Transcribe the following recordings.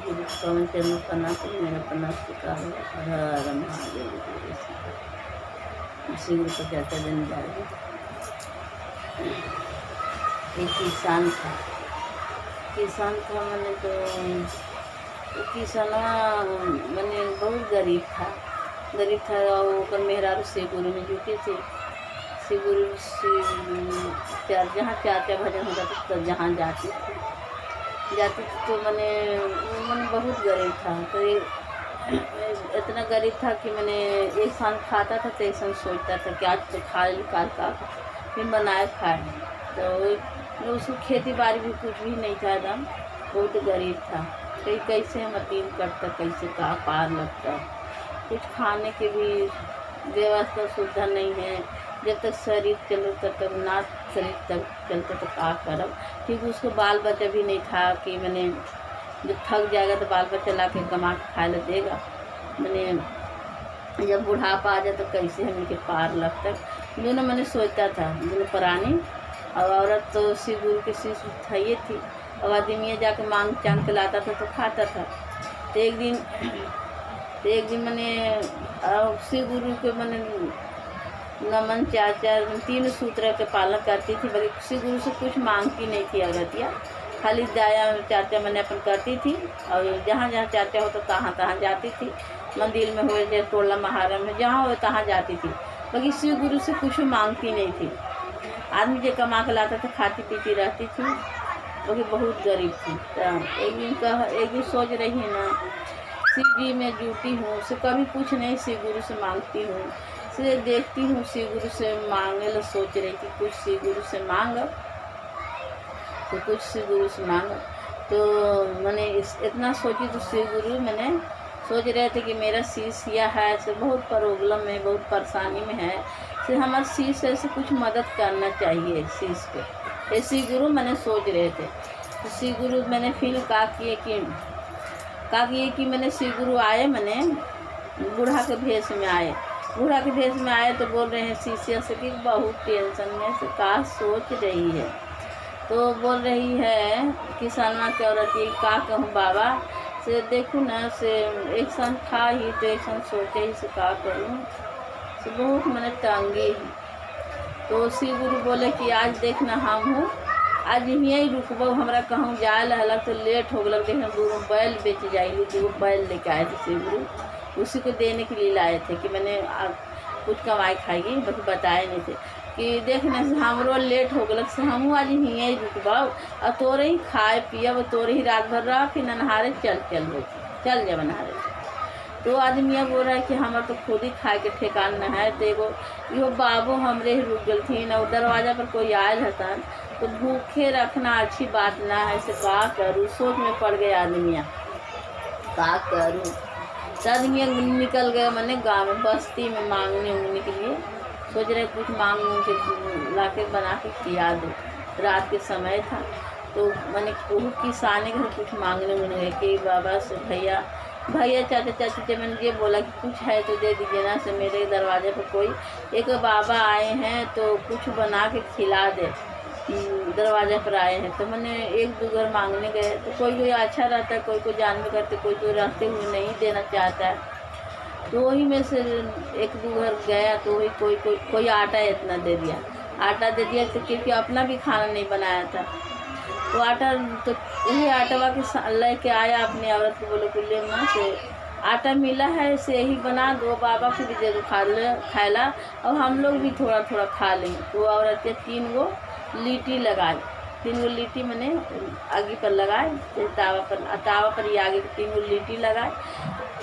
गुरु पवन चरणों का नाम तो मेरा पन्ना स्वीकार हुआ। हर हर महादेव गुरु इसी गुरु को चर्चा देने जा रही हूँ। एक किसान था मैंने तो वो किसाना मैंने बहुत गरीब था और ओकर मेहरारू से गुरु में जुटे थे। से गुरु से जहाँ चाचा भजन होता था तो जहाँ जाती थी तो मैंने बहुत गरीब था। तो इतना गरीब था कि मैंने एक साल खाता था तो एक साल सोचता था कि आज तो खा काल का फिर बनाए खाए। तो उसको खेती बाड़ी भी कुछ भी नहीं था, एकदम बहुत गरीब था। कैसे हम अतीम करता, कैसे का पार लगता। कुछ खाने की भी व्यवस्था सुविधा नहीं है। जब तक शरीर चलो तब तक ना शरीर तक चलता तो का करब। ठीक उसको बाल बच्चा भी नहीं था कि मैंने जब थक जाएगा तो बाल बच्चा ला के कमा के खाए ला देगा। मैंने जब बुढ़ापा आ जाए तो कैसे हम इनके पार लगता। दोनों मैंने सोचता था, दोनों प्राणी और औरत तो शिव गुरु के शिष्य था ये थी। और आदमी जाके मांग चांग के लाता था तो खाता था। तो एक दिन मैंने शिव गुरु के मैंने नमन चाचा 3 सूत्र के पालन करती थी। बल्कि शिव गुरु से कुछ मांगती नहीं थी औरतिया, खाली दाया चाचा मैंने अपन करती थी। और जहाँ जहाँ चाचा होता तहाँ जाती थी। मंदिर में हुए जैसे टोला महारा में जहाँ हो तहाँ जाती थी। बाकी शिव गुरु से कुछ मांगती नहीं थी। आदमी जो कमा के लाता था खाती पीती रहती थी। वो भी बहुत गरीब थी। तो एक दिन सोच रही है ना, शिव जी में जुटी हूँ से कभी कुछ नहीं शिव गुरु से मांगती हूँ। से देखती हूँ शिव गुरु से मांगे ला सोच रही थी कुछ शिव गुरु से मांग तो मैंने इतना सोची। तो शिव गुरु मैंने सोच रहे थे कि मेरा शिष्य है से बहुत प्रॉब्लम में, बहुत परेशानी में है। से हमारे शिष्य से कुछ मदद करना चाहिए शिष्य को। ऐसे गुरु मैंने सोच रहे थे। तो शिव गुरु मैंने फिर कहा कि मैंने शिव गुरु आए, मैंने बूढ़ा के भेष में आए तो बोल रहे हैं शिष्य से कि बहुत टेंशन में से का सोच रही है। तो बोल रही है किसानवा की औरत ये का कहूँ बाबा से देखूँ ना से एक सन खा ही तो एक सन सोचे ही से का करूँ से बहुत मैंने तंगी है। तो शिव गुरु बोले कि आज देखना हम हूँ, आज यहीं रुकबो, हमरा कहूँ जाए लहलक तो लेट हो गलक। देखना दूर बैल बेच जाएगी, 2 बैल लेके आए थे शिव गुरु, उसी को देने के लिए लाए थे कि मैंने कुछ कमाई खाएगी। बस बताए नहीं थे कि देखने से हमरो लेट हो गलक से हमहूँ आज यहीं रुकबाऊ और तोरे ही खाए पियब, तोरे ही रात भर रह, फिर नहारे चल जा नहारे। तो आदमी बोल रहा है कि हमारे तो खुद ही खाए के ठेकान न है। तो एगो बाबू हमरे ही रुक गलथिन और दरवाज़ा पर कोई आयल हतन। तो भूखे रखना अच्छी बात ना है। से का करूँ, सोच में पड़ गए आदमिया का करूँ। तो आदमी निकल गए मैंने गाँव में बस्ती में मांगने के लिए। सोच रहे कुछ मांग के ला के बना के खिला दो। रात के समय था तो मैंने वो किसाने घर कुछ मांगने गए कि बाबा से भैया चाचा जब मैंने ये बोला कि कुछ है तो दे दीजिए ना। से मेरे दरवाजे पर कोई एक बाबा आए हैं तो कुछ बना के खिला दे, दरवाजे पर आए हैं। तो मैंने 1-2 घर मांगने गए तो कोई अच्छा रहता है, कोई जानवर करते, कोई रहते हुए नहीं देना चाहता है। तो वही में से 1-2 घर गया तो वही कोई आटा इतना दे दिया तो क्योंकि अपना भी खाना नहीं बनाया था। तो आटा तो वही आटा के लेके आया अपनी औरत को, बोले कुल्ले माँ से आटा मिला है से यही बना दो, बाबा को भी दे दो खाएला और हम लोग भी थोड़ा थोड़ा खा लें। तो औरत के 3 गो लीटी लगाई, 3 गो लीटी मैंने आगे पर लगाए, तावा पर ही आगे 3 गो लीटी लगाए।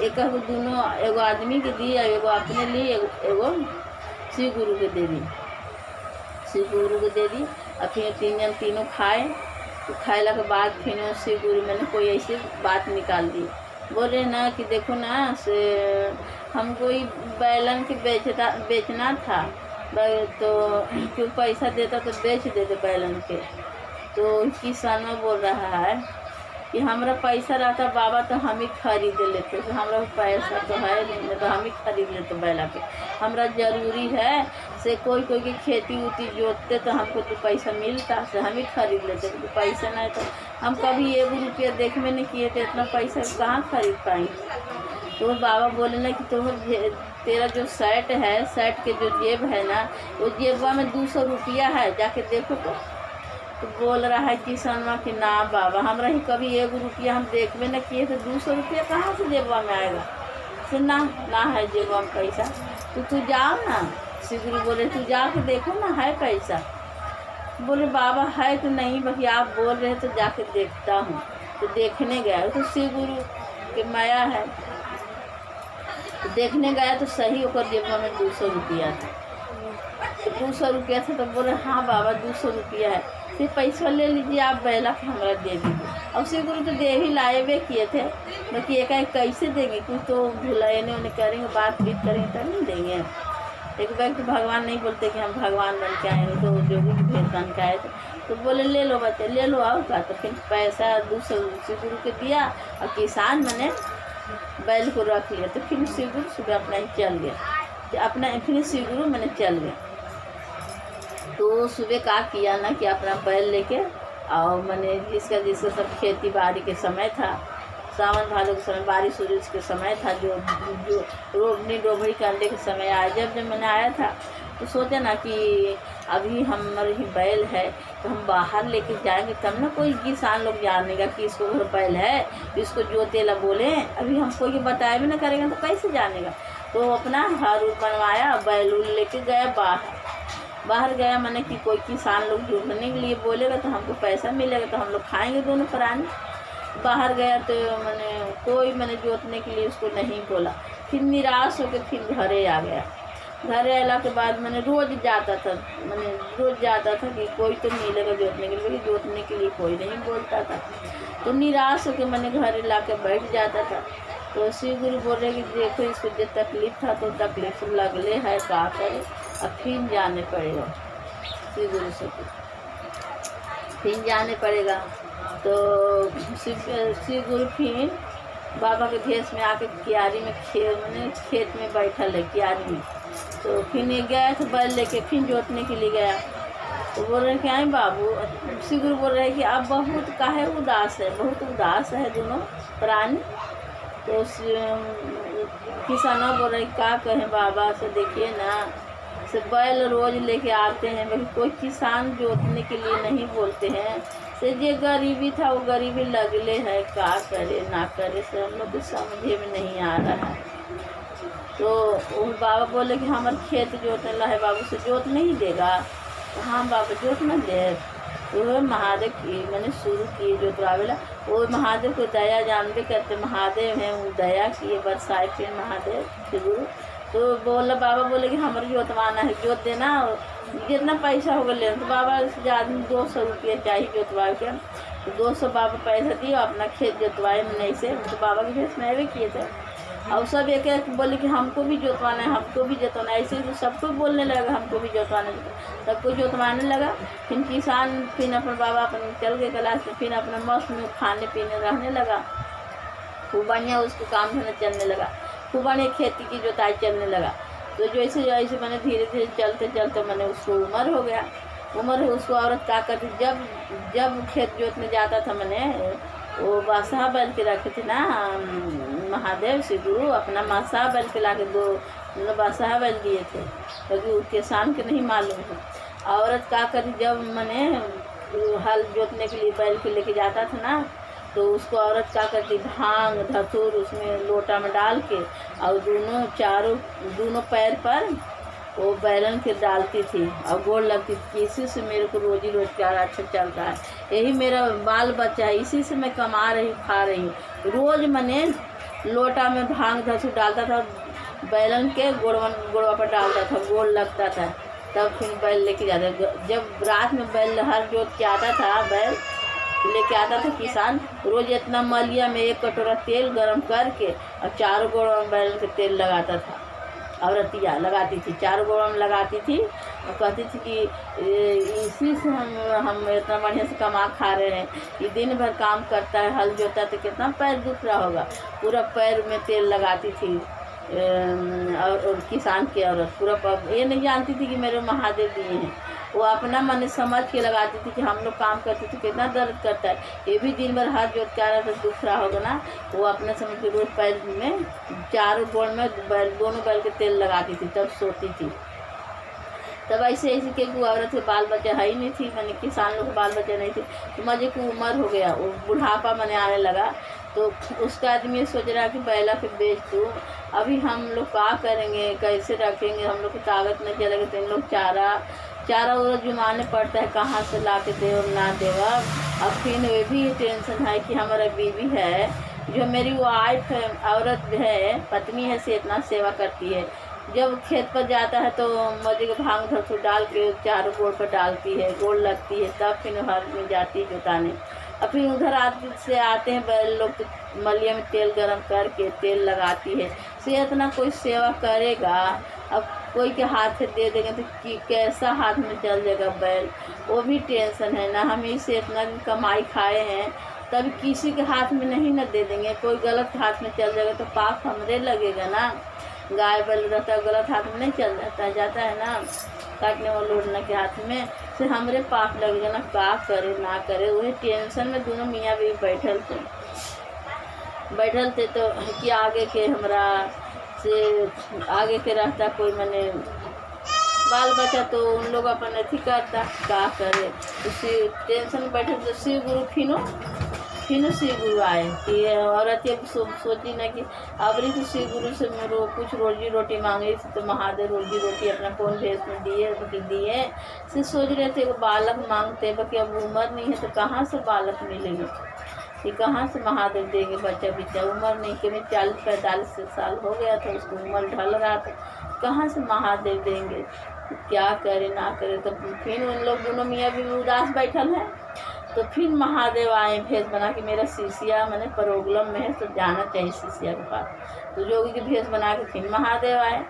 एक दोनों एगो आदमी के दी, एगो अपने लिए, एगो शिव गुरु के दे दी। और फिर 3 जन तीनों खाए। तो खाएला के बाद फिर शिव गुरु मैंने कोई ऐसी बात निकाल दी। बोले ना कि देखो ना से हमको ही बैलन के बेचना था तो क्यों पैसा देता तो बेच देते बैलन के। तो किसान बोल रहा है कि हमारा पैसा रहता बाबा तो हम ही खरीद लेते, तो हमारा पैसा तो है नहीं तो हम ही खरीद लेते बैला के। हमारा ज़रूरी है से कोई कोई की खेती उती जोतते तो हमको तो पैसा मिलता से हम ही खरीद लेते, तो पैसा नहीं तो हम कभी 1 रुपया देखने नहीं किए तो इतना पैसा कहाँ खरीद पाएंगे। तो बाबा बोले ना कि तेरा जो शर्ट है, शर्ट के जो जेब है ना, वो जेबा में 200 रुपया है, जाके देखो तो बोल रहा है किसनवा कि ना बाबा हमरा ही कभी 1 रुपया हम देखबे न किए तो 200 रुपया कहाँ से जेबा में आएगा। तो ना है जेबा में पैसा, तो तू जाओ ना। श्री गुरु बोले तू जाके देखो ना है पैसा। बोले बाबा है तो नहीं, बाकी आप बोल रहे तो जाके देखता हूँ। तो देखने गया तो श्री गुरु के माया है, तो देखने गया तो सही होकर जेबा में 200 रुपया था। तो 200 रुपया था तो बोले हाँ बाबा 200 रुपया है, फिर पैसा ले लीजिए आप बैला के हमारा दे दीजिए। अब श्री गुरु तो दे ही लाए हुए किए थे, बाकी एक कैसे देंगे, कुछ तो भुलाने उन्हें करेंगे, बात बीत करेंगे तब नहीं देंगे। एक बार तो भगवान नहीं बोलते कि हम भगवान बन के आए, तो जोगी की भेद बन के आए थे। तो बोले ले लो बच्चे ले लो आओ का। तो फिर पैसा 200 श्री गुरु के दिया और किसान मैंने बैल को रख लिया। तो फिर श्री गुरु सुबह अपना ही चल गया, अपना फिर श्री गुरु मैंने चल गया। तो सुबह का किया ना कि अपना बैल लेके और मैंने जिसका सब खेती बाड़ी के समय था, सावन भादों के समय, बारिश उरिश के समय था, जो रोपनी डोबड़ी करने के समय आया। जब मैंने आया था तो सोचा ना कि अभी हमारे ही बैल है तो हम बाहर लेके जाएंगे तब ना कोई किसान लोग जानेगा कि इसको घर बैल है, इसको जोतेला बोले। अभी हमको ये बताया भी ना करेगा तो कैसे जानेगा। तो अपना हर बनवाया, बैल उल लेके गया बाहर गया। मैंने कि कोई किसान लोग जोतने के लिए बोलेगा तो हमको पैसा मिलेगा, तो हम लोग खाएंगे दोनों प्राणी। बाहर गया तो मैंने जोतने के लिए उसको नहीं बोला। फिर निराश होकर फिर घरे आ गया। घरे आने के बाद मैंने रोज़ जाता था कि कोई तो मिलेगा जोतने के लिए, लेकिन जोतने के लिए कोई नहीं बोलता था। तो निराश होकर मैंने घरे ला के बैठ जाता था। तो श्री गुरु बोल रहे कि देखो इसको जो तकलीफ था तो तकलीफ लगले है, का करे, अब फिर जाने पड़ेगा श्री गुरु से, फिर जाने पड़ेगा। तो श्री गुरु फिर बाबा के भेष में आके क्यारी में खेत में बैठल है क्यारी में। तो फिर गया तो बैल लेके फिर जोतने के लिए गया। तो बोल रहे कि आई बाबू, श्री गुरु बोल रहे कि आप बहुत काहे उदास है, बहुत उदास है दोनों प्राणी। तो किसानों बोल रहे क्या कहें बाबा से, देखिए ना से बैल रोज़ लेके आते हैं, बाकी कोई किसान जोतने के लिए नहीं बोलते हैं। से जे गरीबी था वो गरीबी लगले है, क्या करे ना करे से हम लोग को समझे में नहीं आ रहा है। तो वो बाबा बोले कि हमारे खेत जोतने ला है, बाबू से जोत नहीं देगा। तो हाँ बाबा जोत न दे। तो वो महादेव की मैंने शुरू की जोतवावेला। वो महादेव को दया जानते करते, महादेव हैं वो दया किए बरसाए फिर महादेव श्री गुरु। तो बोला बाबा बोले कि हमारे जोतवाना है, जोत देना, जितना पैसा होगा लेना। तो बाबा ज़्यादा 200 रुपया चाहिए जोतवा के। तो 200 बाबा पैसा दिए, अपना खेत जोतवाए में नहीं से। तो बाबा के भेष में भी किए थे। और सब एक एक बोले कि हमको भी जोतवाना है, हमको भी जोतवाना है। ऐसे तो सबको बोलने लगा हमको भी जोतवाना है, सबको जोतवाने लगा। फिर किसान फिर अपने बाबा अपन चल गए क्लास में, फिर अपना मस्त में खाने पीने रहने लगा। खूब बढ़िया उसको काम धंधा चलने लगा, खूब बढ़िया खेती की जोताई चलने लगा। तो जैसे जैसे मैंने धीरे धीरे चलते चलते मैंने उसको उम्र हो गया। उम्र उसको औरत क्या करती, जब खेत जोतने जाता था मैंने वो बादशाह बैल के रखे थे ना महादेव श्री गुरु, अपना बादशाह बैल के ला के दो बादशाह बैल दिए थे, क्योंकि तो किसान के नहीं मालूम है। औरत क्या करी, जब मैंने हल जोतने के लिए बैल के लेके जाता था ना, तो उसको औरत क्या करती, भांग धतूर उसमें लोटा में डाल के और दोनों पैर पर वो बैलन के डालती थी और गोड़ लगती थी। इसी से मेरे को रोजी रोजगार अच्छा चल रहा है, यही मेरा बाल बच्चा है, इसी से मैं कमा रही खा रही हूँ। रोज़ मैंने लोटा में भांग धतूर डालता था, बैलन के गोड़वा पर डालता था, गोड़ लगता था, तब फिर बैल लेके जाता। जब रात में बैल हर जोत के आता था, बैल लेके आता था किसान, रोज़ इतना मलिया में 1 कटोरा तेल गरम करके और 4 गोड़ बैल के तेल लगाता था। औरतिया लगाती थी, चारों गोड़ में लगाती थी और कहती थी कि इसी से हम इतना बढ़िया से कमा खा रहे हैं। ये दिन भर काम करता है, हल जोता है तो कितना पैर दुख रहा होगा। पूरा पैर में तेल लगाती थी और किसान की औरत पूरा ये नहीं जानती थी कि मेरे महादेव दिए हैं। वो अपना मन समझ के लगाती थी कि हम लोग काम करते थे कितना दर्द करता है, ये भी दिन भर हाथ जोत के आ रहा था, दुख रहा होगा ना। वो अपना समझ के रोज पैर में चारों गोड़ में दोनों बैल के तेल लगाती थी, तब सोती थी। तब ऐसे कि औरत के बाल बच्चे है ही नहीं थी, मैंने किसान लोग के बाल बच्चे नहीं थे। तो मजे की उम्र हो गया, वो बुढ़ापा मैंने आने लगा। तो उसका आदमी सोच रहा कि बैला फिर बेच दूँ, अभी हम लोग क्या करेंगे, कैसे रखेंगे, हम लोग की ताकत नहीं चलेगी। तो इन लोग चारा उरा जुमाने पड़ता है, कहाँ से ला के दे और ना देवा। अब फिर वे भी टेंशन है कि हमारा बीवी है जो मेरी वाइफ औरत है, पत्नी है, से इतना सेवा करती है। जब खेत पर जाता है तो मजे के भांग धरसू डाल के चारों गोड़ पर डालती है, गोड़ लगती है, तब फिर हर में जाती है जोताने। और फिर उधर आते हैं बैल लोग तो मलिया में तेल गरम करके तेल लगाती है। से इतना कोई सेवा करेगा, अब कोई के हाथ से दे देंगे तो कि कैसा हाथ में चल जाएगा बैल, वो भी टेंशन है ना। हम इससे इतना कमाई खाए हैं, तब किसी के हाथ में नहीं न दे देंगे। कोई गलत हाथ में चल जाएगा तो पाप हमरे लगेगा ना। गाय बैल रहता है गलत हाथ में नहीं चल जाता है ना, काटने वाले लोड़ने के हाथ में से हमरे पाप लगेगा ना। क्या करे ना करे, वही टेंशन में दोनों मियाँ बीवी बैठल थे तो कि आगे के हमरा से आगे के रहता कोई मने बाल बच्चा, तो उन लोग अपन अथी करता, क्या करे। उसी टेंशन में बैठे तो शिव गुरु फिर शिव गुरु आए कि औरत ये सोची ना कि अबरी तो शिव गुरु से मेरे कुछ रोजी रोटी मांगी थी, तो महादेव रोजी रोटी अपना कौन भेष में दिए से सोच रहे थे। वो बालक मांगते बाकी अब उम्र नहीं है तो कहाँ से बालक मिलेंगे, कि कहाँ से महादेव देंगे बच्चा। उम्र नहीं कि 40-45 साल हो गया था, उसको उम्र ढल रहा था, कहाँ से महादेव देंगे। क्या करे ना करे। तो फिर उन लोग दोनों मियाँ भी उदास बैठल हैं। तो फिर महादेव आए भेष बना कि मेरा शिष्या मैंने प्रोग्राम में है तो जाना चाहिए शिष्या के पास। तो जोगी की भेष बना के फिर महादेव आए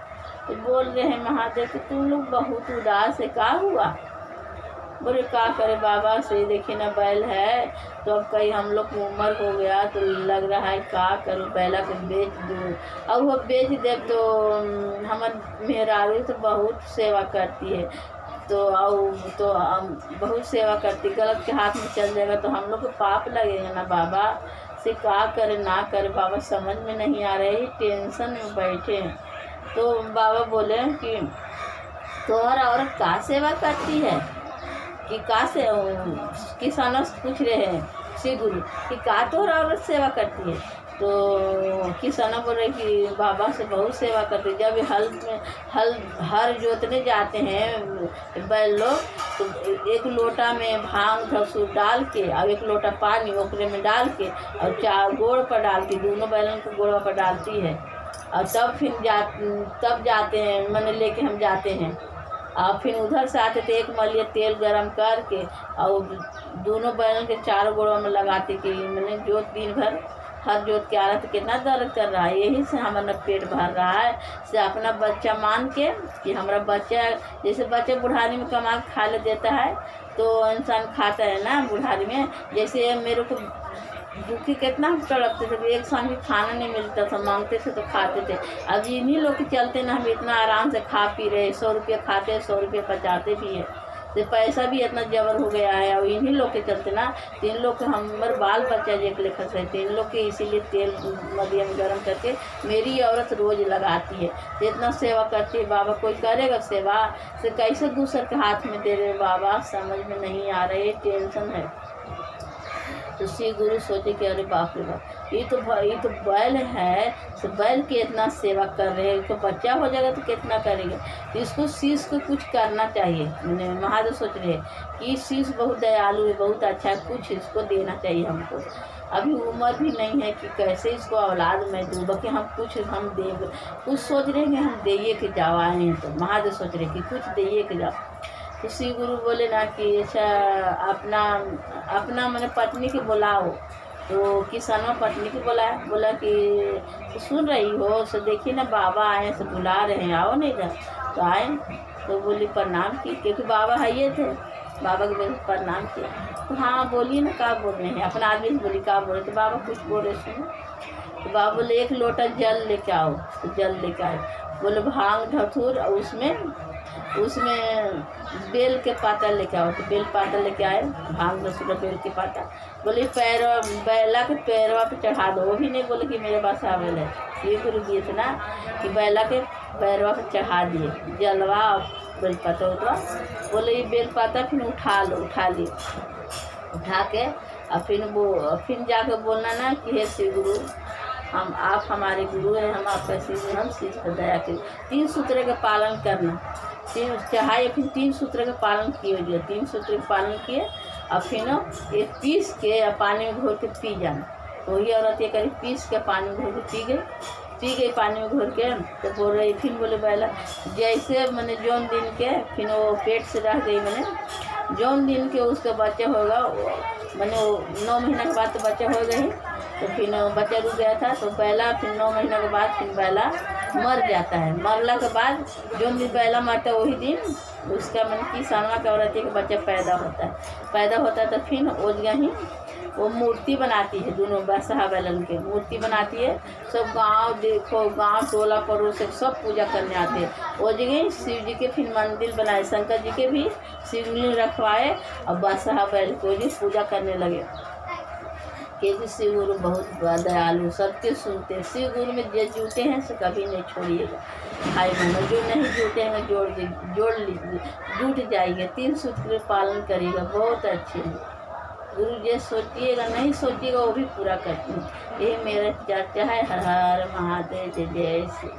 तो बोल रहे हैं महादेव कि तुम लोग बहुत उदास है, क्या हुआ। बोले क्या करे बाबा, से देखिए ना बैल है तो अब कहीं हम लोग की उम्र हो गया तो लग रहा है क्या करूँ, बैला को बेच दूँ। अब वो बेच दे तो हमारे मेहरारू तो बहुत सेवा करती है, तो बहुत सेवा करती, गलत के हाथ में चल जाएगा तो हम लोग को पाप लगेगा ना बाबा। से क्या करे ना करे बाबा, समझ में नहीं आ रही, टेंशन में बैठे। तो बाबा बोले कि तुम्हारा औरत का सेवा करती है कि का से किसानों से पूछ रहे हैं श्री गुरु कि का तो औरत सेवा करती है। तो किसानों बोल रहे कि बाबा से बहुत सेवा करते। जब हल जोतने जाते हैं बैल लोग तो एक लोटा में भांग धसू डाल के और एक लोटा पानी ओकरे में डाल के और चार गोड़ पर डालती, दोनों बैलों को गोड़ पर डालती है और तब जाते हैं मैंने लेके हम जाते हैं। और फिर उधर से आते थे एक मलिया तेल गरम करके और दोनों बैलों के चारों गोड़ों में लगाते कि मैंने जोत दिन भर हर जोत के आ रहा था, कितना दर्द कर रहा है, यही से हमारा पेट भर रहा है। से अपना बच्चा मान के कि हमारा बच्चा, जैसे बच्चे बुढ़ारी में कमा के खा ले देता है तो इंसान खाता है ना बुढ़ारी में। जैसे मेरे को भूखे कितना हम तड़पते थे, एक शाम भी खाना नहीं मिलता था, मांगते थे तो खाते थे। अब इन्हीं लोग के चलते ना हम इतना आराम से खा पी रहे, 100 रुपये खाते हैं 100 रुपये बचाते भी है, तो पैसा भी इतना जबर हो गया है। और इन्हीं लोग के चलते ना इन लोग के हमारे बाल बच्चा जे लेखा रहते इन लोग के, इसीलिए तेल मदियम गर्म करके मेरी औरत रोज़ लगाती है, तो इतना सेवा करती है। बाबा कोई करेगा सेवा से कैसे दूसरे के हाथ में दे रहे बाबा, समझ में नहीं आ रही, टेंशन है। तो श्री गुरु सोचे कि अरे बाप रे बाप, ये तो बैल है, तो बैल की इतना सेवा कर रहे हैं, तो बच्चा हो जाएगा तो कितना करेगा। तो इसको शीश को कुछ करना चाहिए। मैंने महादेव सोच रहे हैं कि शीश बहुत दयालु है, बहुत अच्छा है, कुछ इसको देना चाहिए हमको। अभी उम्र भी नहीं है कि कैसे इसको औलाद में दूँ, बाकी हम दे कुछ सोच रहे हैं कि हम दे के जाओ आए हैं। तो महादेव सोच रहे कि कुछ दे के जाओ। तो श्री गुरु बोले ना कि अच्छा अपना मैंने पत्नी के बुलाओ तो किसानवा पत्नी को बोला कि सुन रही हो, सो देखिए ना बाबा आए से बुला रहे हैं, आओ नहीं इधर। तो आए तो बोली प्रणाम की, क्योंकि बाबा है ये थे, बाबा के बोले प्रणाम किया। तो हाँ बोलिए ना, क्या बोल रहे हैं, अपना आदमी से बोली क्या बोल रहे। तो बाबा कुछ बोल रहे सुनो। तो बाबा बोले 1 लोटा जल लेके आओ। तो जल लेके आए। बोले भांग धतूर और उसमें बेल के पाता लेके आओ। तो बेल पाता लेके आए, भांग धतूर बेल के पाता। बोले बैला के पैरवा पे चढ़ा दो। वो भी नहीं बोले कि मेरे पास आवेल है, ये गुरु दिए थे ना कि बैला के पैरवा पे चढ़ा दिए जलवा बेल पाता उतवा। बोले ये बेल पाता फिर उठा लिए, उठा के और फिर जाके बोलना ना कि हे श्री गुरु, आप हमारे गुरु हैं, हम आपका शिष्य, हम शिष्य पर दया करें। 3 सूत्र का पालन करना, 3 चढ़ाए, फिर 3 सूत्र का पालन किए जो 3 सूत्र का पालन किए और फिर ये पीस के पानी में घोर के पी जाना। तो वही औरत ये करी, पीस के पानी में घोर के पी गई पानी में घोर के। तो बोल रही, फिर बोले बैला जैसे मैंने जौन दिन के फिर वो पेट से रह गई, मैंने जौन दिन के उसका बच्चा होगा, मैंने 9 महीना के बाद तो बच्चा हो गई। तो फिर बच्चा रुक गया था। तो बैला फिर 9 महीना के बाद फिर बैला मर जाता है। मरला के बाद जो दिन बैला मरता है वही दिन उसका मन की सामना का औरत के बच्चा पैदा होता है। तो फिर वो जगह ही वो मूर्ति बनाती है, दोनों बसहा बैलन के मूर्ति बनाती है। सब गांव टोला पड़ोस से सब पूजा करने आते हैं। वो जगह शिव जी के फिर मंदिर बनाए, शंकर जी के भी शिवलिंग रखवाए और बसहा बैल को जी पूजा करने लगे। क्योंकि शिव गुरु बहुत दयालु, सबके सुनते हैं। शिव गुरु में जो जुटे हैं सो कभी नहीं छोड़िएगा भाई बहनों, जो नहीं जुटे हैं जुट जाइए। 3 सूत्र का पालन करिएगा, बहुत अच्छे हैं गुरु। जो सोचिएगा नहीं सोचिएगा वो भी पूरा करते हैं। ये मेरा चर्चा है। हर हर महादेव, जय जय श्री।